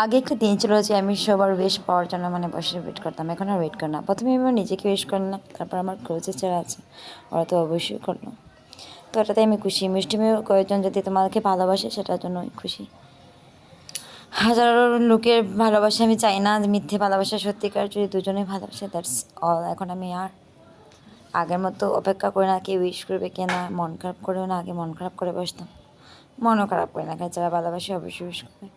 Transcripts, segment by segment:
আগে একটা দিন ছিল যে আমি সবার উইশ পাওয়ার জন্য মানে বসে ওয়েট করতাম, এখন আর ওয়েট করি না। প্রথমে আমি আমার নিজেকে উইশ করলাম, তারপর আমার ক্লোজের যারা আছে ওরা তো অবশ্যই করলো। তো এটাতে আমি খুশি। মিষ্টিমেয় কয়েকজন যদি তোমাকে ভালোবাসে সেটার জন্য খুশি। হাজারো লোকের ভালোবাসা আমি চাই না, মিথ্যে ভালোবাসা, সত্যিকার যদি দুজনেই ভালোবাসে দ্যাটস অল। এখন আমি আর আগের মতো অপেক্ষা করি না কে উইশ করবে কে না, মন খারাপ করেও না, আগে মন খারাপ করে বসতাম, মনও খারাপ করি না, যারা ভালোবাসে অবশ্যই উইশ করবে।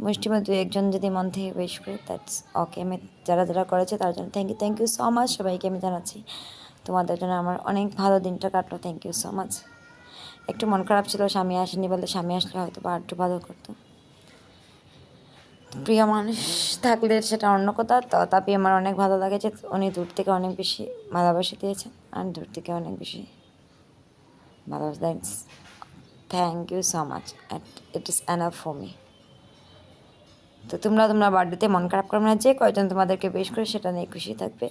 মুষ্টিমেয় দু একজন যদি মন থেকে উইশ করে দ্যাটস ওকে। আমি যারা যারা করেছে তার জন্য থ্যাংক ইউ সো মাচ, সবাইকে আমি জানাচ্ছি তোমাদের জন্য আমার অনেক ভালো দিনটা কাটলো, থ্যাংক ইউ সো মাচ। একটু মন খারাপ ছিল স্বামী আসেনি বলে, স্বামী আসলে হয়তো বা একটু ভালো করতো। প্রিয় মানুষ থাকলে সেটা অন্য কথা। তো তাপি আমার অনেক ভালো লাগে যে উনি দূর থেকে অনেক বেশি ভালোবাসা দিয়েছেন আর দূর থেকে অনেক বেশি ভালোবাসা। Thank you so much, it is enough for me. তো তোমরা বার্থডেতে মন খারাপ করবে না, যে কয়জন তোমাদেরকে বেশ করে সেটা নিয়ে খুশি থাকবে।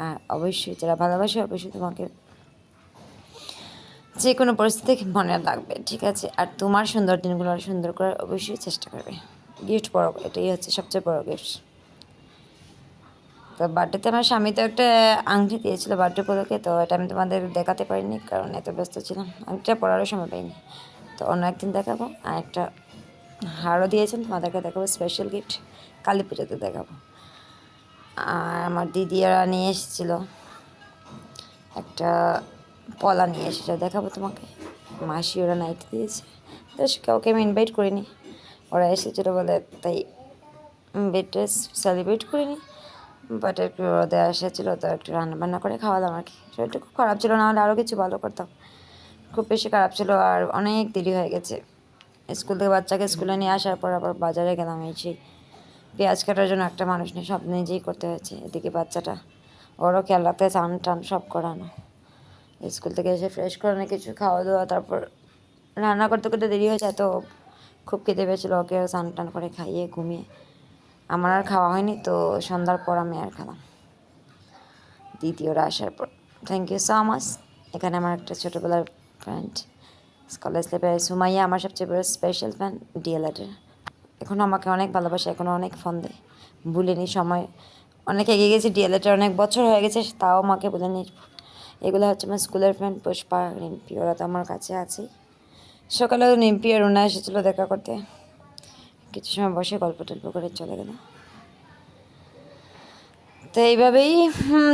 আর অবশ্যই যারা ভালোবাসে অবশ্যই তোমাকে যে কোনো পরিস্থিতি মনে রাখবে, ঠিক আছে? আর তোমার সুন্দর দিনগুলো সুন্দর করার অবশ্যই চেষ্টা করবে। গিফট বড়, এটাই হচ্ছে সবচেয়ে বড় গিফট। তো বার্থডেতে আমার স্বামী তো একটা আংটি দিয়েছিল বার্থডে উপলক্ষে, তো এটা আমি তোমাদের দেখাতে পারিনি কারণ এত ব্যস্ত ছিলাম, আংটিটা পরারও সময় পাইনি। তো অন্য একদিন দেখাবো। আর একটা হারও দিয়েছেন, তোমাদেরকে দেখাবো স্পেশাল গিফট, কালী পুজোতে দেখাবো। আর আমার দিদিরা নিয়ে এসেছিলো একটা পলা নিয়ে এসেছিলো, দেখাবো তোমাকে। মাসি ওরা নাইট দিয়েছে, কাউকে আমি ইনভাইট করিনি, ওরা এসেছিলো বলে তাই বার্থডে সেলিব্রেট করিনি। বাট একটু রোদে এসেছিলো তো একটু রান্নাবান্না করে খাওয়ালাম আর কি। শরীরটা খুব খারাপ ছিল, না হলে আরও কিছু ভালো করতাম, খুব বেশি খারাপ ছিল। আর অনেক দেরি হয়ে গেছে, স্কুল থেকে বাচ্চাকে স্কুলে নিয়ে আসার পর আবার বাজারে গেলাম, এই সেই পেঁয়াজ কাটার জন্য একটা মানুষ নেই, সব নিজেই করতে হয়েছে। এদিকে বাচ্চাটা ওরও খেয়াল রাখতে, চান টান সব করানো, স্কুল থেকে এসে ফ্রেশ করানো, কিছু খাওয়া দাওয়া, তারপর রান্না করতে করতে দেরি হয়ে যায়। তো খুব খেতে পেয়েছিলো, ওকে চান টান করে খাইয়ে ঘুমিয়ে আমার আর খাওয়া হয়নি। তো সন্ধ্যার পর আমি আর খেলাম দ্বিতীয়রা আসার পর। Thank you so much. এখানে আমার একটা ছোটোবেলার ফ্রেন্ড, কলেজ লেভেল সুমাইয়া আমার সবচেয়ে বড় স্পেশাল ফ্যান, ডিএলএডের। এখনও আমাকে অনেক ভালোবাসে, এখনও অনেক ফোন দেয়, ভুলিনি। সময় অনেক এগিয়ে গেছে, ডিএলএডের অনেক বছর হয়ে গেছে, তাও আমাকে বলেনি। এগুলো হচ্ছে আমার স্কুলের ফ্রেন্ড পুষ্পা, রিম্পি, ওরা তো আমার কাছে আছেই। সকালেও রিম্পি আর রুনা এসেছিলো দেখা করতে, কিছু সময় বসে গল্প টল্প করে চলে গেল। তো এইভাবেই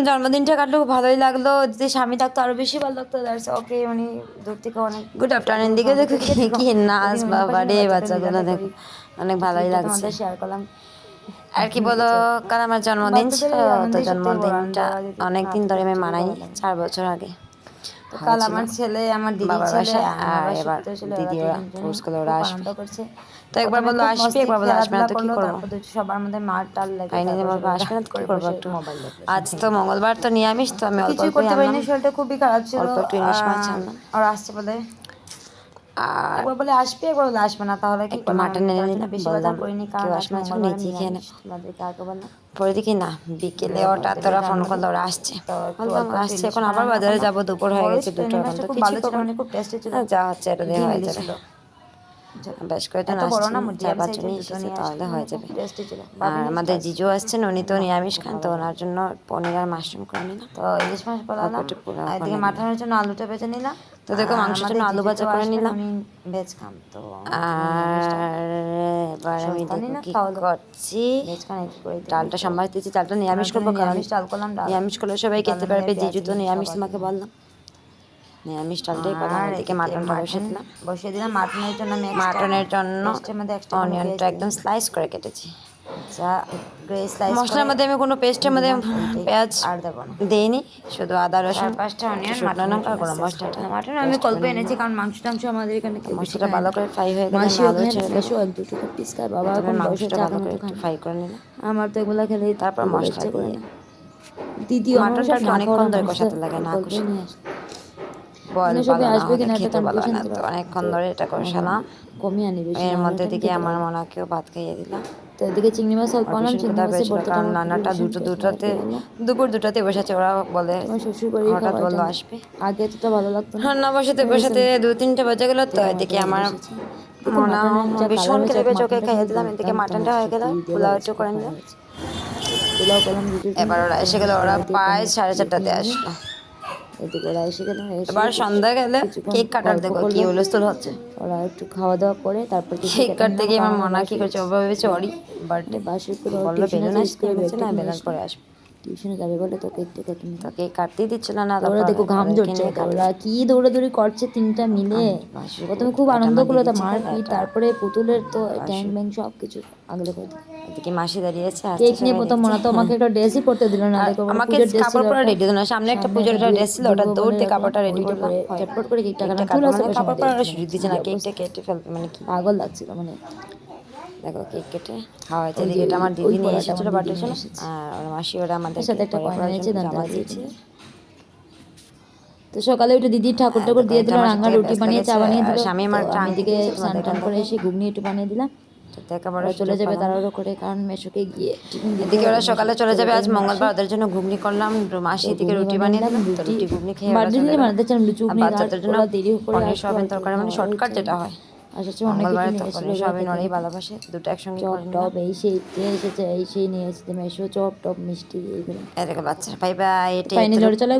জন্মদিনটা কাটলো, ভালোই লাগলো। যদি স্বামী থাকতো আরও বেশি ভালো লাগতো। ওকে উনি দূর থেকে অনেক গুড আফটারনুন দিকে দেখো কি নাচ, বাবা রে বাচ্চাগুলো দেখো, অনেক ভালোই লাগছে। শেয়ার করলাম আর কি বলো, কাল আমার জন্মদিন ছিল। তো জন্মদিনটা অনেকদিন ধরে আমি মানাইনি, 4 বছর আগে। তো কাল আমার ছেলে, আমার দিদির ছেলে আর এবার দিদি ওরা ফোর্স করলে ওরা আসবে। তো একবার বললো আসবি, একবার বললো আসবে না, তো কি করবো? সবার মধ্যে মার টাল লাগে, বলবো আসবে না তো কি করবো? একটু আজ তো মঙ্গলবার, তো নিরামিষ, তো আমি অল্প করতে পারিনি, শরীরটা খুবই খারাপ ছিল, অল্প একটু ইলিশ মাছ আনলাম। আর আসছে বলে আর একবার বলে আসবে, একবার বলে আসবে না, তাহলে কি মাটন এনে নিলাম, বেশি বাজার করিনি কারণ আসবে না, নিজেই খেয়ে না। তোমাদেরকে আগে বললাম পরে দেখি না, বিকেলে ওটা তোরা ফোন করলে ওরা আসছে, আসছে। এখন আবার বাজারে যাবো, দুপুর হয়ে গেছে, দুটো এখন তো কিছু করবো না, খুব টেস্টি ছিল, যা হচ্ছে এটা দিয়ে হয়ে যাবে। বেশ কয়েকজন আসছেন, 4-5 জনই এসেছে, তাহলে হয়ে যাবে। আর আমাদের জিজু আসছেন, উনি তো নিরামিষ খান, তো ওনার জন্য পনির আর মাশরুম করে নিলাম। তো ইলিশ মাছ বলালাম, এদিকে মাটনের জন্য আলুটা ভেজে নিলাম। তো দেখো মাংসের জন্য আলু ভাজা করে নিলাম, ভেজ খাম। তো আর এবার আমি দেখো কি করছি, ডালটা সম্ভার দিয়েছি, চালটা নিরামিষ করবো কারণ নিরামিষ করলে সবাই খেতে পারবে। জিজু তো নিরামিষ, তোমাকে বললাম নিরামিষ ডালটাই করলাম। এদিকে মাটনটা বসিয়ে দিলাম। মাটনের জন্য অনিয়নটা একদম স্লাইস করে কেটেছি। মশলার মধ্যে আমি কোনো পেস্টের মধ্যে পেঁয়াজ দিইনি, শুধু আদা রসুন, 5টা অনিয়ন, শুকনো লঙ্কা, গরম মশলাটা। মাটন আমি অল্প এনেছি কারণ মাংস টাংস আমাদের এখানে মশলাটা ভালো করে ফ্রাই হয়ে গেলে আলু ছেড়ে দেবো, 1-2 পিস খায় বাবা, এখন মাংসটা ভালো করে একটু ফ্রাই করে নিলাম। আমার তো এগুলো খেলেই তারপর মশলা দিয়ে দিদি মাটনটা অনেকক্ষণ ধরে কষাতে লাগে, না কষে বল ভালো না হলে খেতে ভালো না। তো অনেকক্ষণ ধরে এটা কষালাম, কমিয়ে আনি বেশি, এর মধ্যে দিকে আমার মনাকেও ভাত খাইয়ে দিলাম। তো এদিকে চিংড়ি মাছ অল্প আনলাম, চিংড়ি মাছের বর্তমানে কারণ নানাটা দুপুর দুটাতে বসেছে, ওরা বলে হঠাৎ বললো আসবে, আগে তো ভালো লাগতো না, রান্না বসাতে 2-3টা বাজে গেলো। তো এদিকে আমার মনা ভীষণ খেলে চোখে খাইয়ে দিলাম, এদিকে মাটনটা হয়ে গেল, পোলাও একটু করে নিলাম। পোলাও করলাম দুটো, এবার ওরা এসে গেল, ওরা প্রায় 4:30টাতে আসলো। এদিকে ওরা এসে গেল, এবার সন্ধ্যা গেলে কেক কাটার দেখো কি হুলস্থুল হচ্ছে। ওরা একটু খাওয়া দাওয়া করে তারপর কেক কাটতে গিয়ে আমার মনা কি করছে, ও ভেবেছে ওরই বার্থডে, বাসের করে বললো বেলুন আসতে হচ্ছে না, বেলুন পরে আসবে। টিউশনে যাবে বলে তো কেক টেকে তো কেক কাটতেই দিচ্ছিল না, ওরা দেখো ঘাম ঝরছে, ওরা কি দৌড়াদৌড়ি করছে তিনটা মিলে। প্রথমে খুব আনন্দ করলো, তা মারপিট, তারপরে পুতুলের তো ট্যাং ব্যাং সব কিছু আগলে করে দিল। এদিকে মাসি দাঁড়িয়েছে, কেক নিয়ে প্রথম মনে তো আমাকে একটা ড্রেসই পরতে দিল না, দেখো আমাকে কাপড় পরা রেডি দিল না, সামনে একটা পুজোর ড্রেস ছিল, ওটা দৌড় দিয়ে কাপড়টা রেডি করলাম, চটপট করে কেকটা কাটবো মানে কাপড় পরা শুরু দিচ্ছে না, কেকটা কেটে ফেলবে মানে কি পাগল লাগছিল মানে। দেখো কেক কেটে খাওয়া হয়েছে, এদিকে এটা আমার দিদি নিয়ে এসেছিল বার্থডের জন্য, আর ওর মাসি ওরা আমাদের সাথে একটা কয়না এনেছে, জামা দিয়েছে। তো সকালে উঠে দিদি ঠাকুর ঠাকুর দিয়ে দিল, রাঙা রুটি বানিয়ে চা বানিয়ে দিল, স্বামী আমার আমি দিকে স্নান টান করে এসে ঘুগনি একটু বানিয়ে দিলাম। ওরা চলে যাবে তাড়াহুড়ো করে, কারণ মেশোকে গিয়ে এদিকে ওরা সকালে চলে যাবে, আজ মঙ্গলবার, ওদের জন্য ঘুগনি করলাম, মাসি এদিকে রুটি বানিয়ে দিলাম, রুটি ঘুগনি খেয়ে বার্থডে দিনে বানাতে চান লুচি ঘুগনি, বাচ্চাদের জন্য দেরি করে সয়াবিন তরকারি, মানে শর্টকাট যেটা হয় মঙ্গলবারে, তো সয়াবিন ওরাই ভালোবাসে, দুটো একসঙ্গে চপ টপ এই সেই এসেছে, এই সেই নিয়ে এসেছে মেশো, চপ টপ মিষ্টি এইগুলো। এদিকে বাচ্চা বাই বাই, চলে